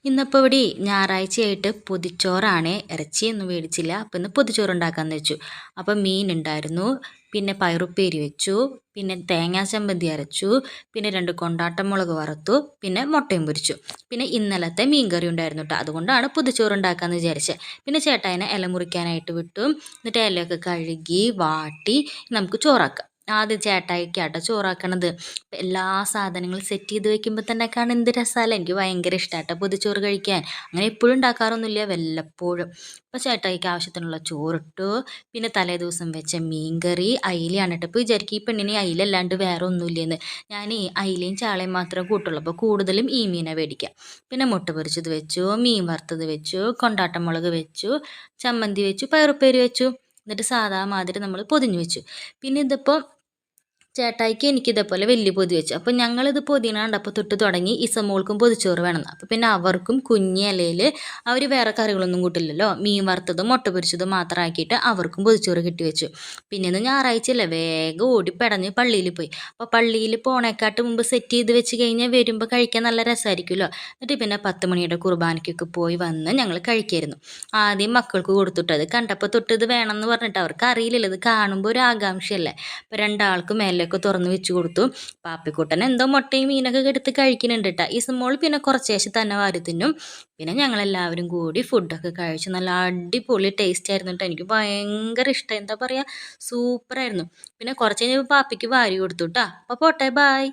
ഇന്നിപ്പോൾ ഇവിടെ ഞായറാഴ്ചയായിട്ട് പൊതിച്ചോറാണ്. ഇറച്ചിയൊന്നും മേടിച്ചില്ല. അപ്പോൾ ഇന്ന് പൊതിച്ചോറ് ഉണ്ടാക്കാമെന്ന് വെച്ചു. അപ്പോൾ മീൻ ഉണ്ടായിരുന്നു, പിന്നെ പയറുപ്പേരി വെച്ചു, പിന്നെ തേങ്ങാ ചമ്മന്തി അരച്ചു, പിന്നെ 2 കൊണ്ടാട്ടം മുളക് വറുത്തു, പിന്നെ മുട്ടയും പൊരിച്ചു. പിന്നെ ഇന്നലത്തെ മീൻ കറി ഉണ്ടായിരുന്നു കേട്ടോ. അതുകൊണ്ടാണ് പൊതിച്ചോറ് ഉണ്ടാക്കാമെന്ന് വിചാരിച്ചത്. പിന്നെ ചേട്ടായിനെ ഇല മുറിക്കാനായിട്ട് വിട്ടു. എന്നിട്ട് ഇലയൊക്കെ കഴുകി വാട്ടി നമുക്ക് ചോറാക്കാം. ആദ്യം ചേട്ടായിക്കാട്ടോ ചോറാക്കണത്. എല്ലാ സാധനങ്ങളും സെറ്റ് ചെയ്ത് വെക്കുമ്പോൾ തന്നെ കാണാൻ എന്ത് രസമല്ലേ. എനിക്ക് ഭയങ്കര ഇഷ്ടമാട്ടോ പൊതിച്ചോറ് കഴിക്കാൻ. അങ്ങനെ എപ്പോഴും ഉണ്ടാക്കാറൊന്നുമില്ല, വല്ലപ്പോഴും. അപ്പോൾ ചേട്ടായിക്ക് ആവശ്യത്തിനുള്ള ചോറിട്ടു. പിന്നെ തലേ ദിവസം വെച്ച മീൻകറി അയിലയാണ് കേട്ടോ. ഇപ്പോൾ വിചാരിക്കും ഈ പെണ്ണിന് അയിലല്ലാണ്ട് വേറെ ഒന്നുമില്ലെന്ന്. ഞാൻ ഈ അയിലയും ചാളയും മാത്രമേ കൂട്ടുള്ളൂ. അപ്പോൾ കൂടുതലും ഈ മീനെ മേടിക്കുക. പിന്നെ മുട്ട പൊരിച്ചത് വെച്ചു, മീൻ വറുത്തത് വെച്ചു, കൊണ്ടാട്ടം മുളക് വെച്ചു, ചമ്മന്തി വെച്ചു, പയറുപ്പേരി വെച്ചു. എന്നിട്ട് സാധാ മാതിരി നമ്മൾ പൊതിഞ്ഞ് വെച്ചു. പിന്നെ ഇതിപ്പോൾ ചേട്ടായിക്ക് എനിക്ക് ഇതേപോലെ വലിയ പൊതി വെച്ചു. അപ്പോൾ ഞങ്ങളിത് പൊതിയണ കണ്ടപ്പോൾ തൊട്ട് തുടങ്ങി ഇസമോൾക്കും പൊതിച്ചോറ് വേണമെന്ന്. അപ്പോൾ പിന്നെ അവർക്കും കുഞ്ഞി ഇലയിൽ അവർ വേറെ കറികളൊന്നും കൂട്ടില്ലല്ലോ, മീൻ വറുത്തതും മുട്ട പൊരിച്ചതും മാത്രം ആക്കിയിട്ട് അവർക്കും പൊതിച്ചോറ് കിട്ടി വെച്ചു. പിന്നെ ഇന്ന് ഞായറാഴ്ചയല്ലേ, വേഗം ഓടിപ്പടഞ്ഞ് പള്ളിയിൽ പോയി. അപ്പോൾ പള്ളിയിൽ പോണേക്കാട്ട് മുമ്പ് സെറ്റ് ചെയ്ത് വെച്ച് കഴിഞ്ഞാൽ വരുമ്പോൾ കഴിക്കാൻ നല്ല രസമായിരിക്കുമല്ലോ. എന്നിട്ട് പിന്നെ 10 മണിയുടെ കുർബാനയ്ക്കൊക്കെ പോയി വന്ന് ഞങ്ങൾ കഴിക്കായിരുന്നു. ആദ്യം മക്കൾക്ക് കൊടുത്തിട്ടത് കണ്ടപ്പോൾ തൊട്ട് ഇത് വേണമെന്ന് പറഞ്ഞിട്ട്, അവർക്ക് അറിയില്ലല്ലോ, ഇത് കാണുമ്പോൾ ഒരു ആകാംക്ഷയല്ലേ. അപ്പോൾ രണ്ടാൾക്കും മേലൊക്കെ തുറന്ന് വെച്ച് കൊടുത്തു. പാപ്പിക്കുട്ടൻ എന്തോ മുട്ടയും മീനൊക്കെ എടുത്ത് കഴിക്കുന്നുണ്ട് കേട്ടോ. ഈ സ്മോൾ പിന്നെ കുറച്ചേശം തന്നെ വാരി തിന്നും. പിന്നെ ഞങ്ങളെല്ലാവരും കൂടി ഫുഡൊക്കെ കഴിച്ചു. നല്ല അടിപൊളി ടേസ്റ്റ് ആയിരുന്നു കേട്ടോ. എനിക്ക് ഭയങ്കര ഇഷ്ടം, എന്താ പറയുക, സൂപ്പറായിരുന്നു. പിന്നെ കുറച്ച് കഴിഞ്ഞപ്പോൾ പാപ്പിക്ക് വാരി കൊടുത്തു കേട്ടോ. അപ്പോൾ പോട്ടെ, ബായ്.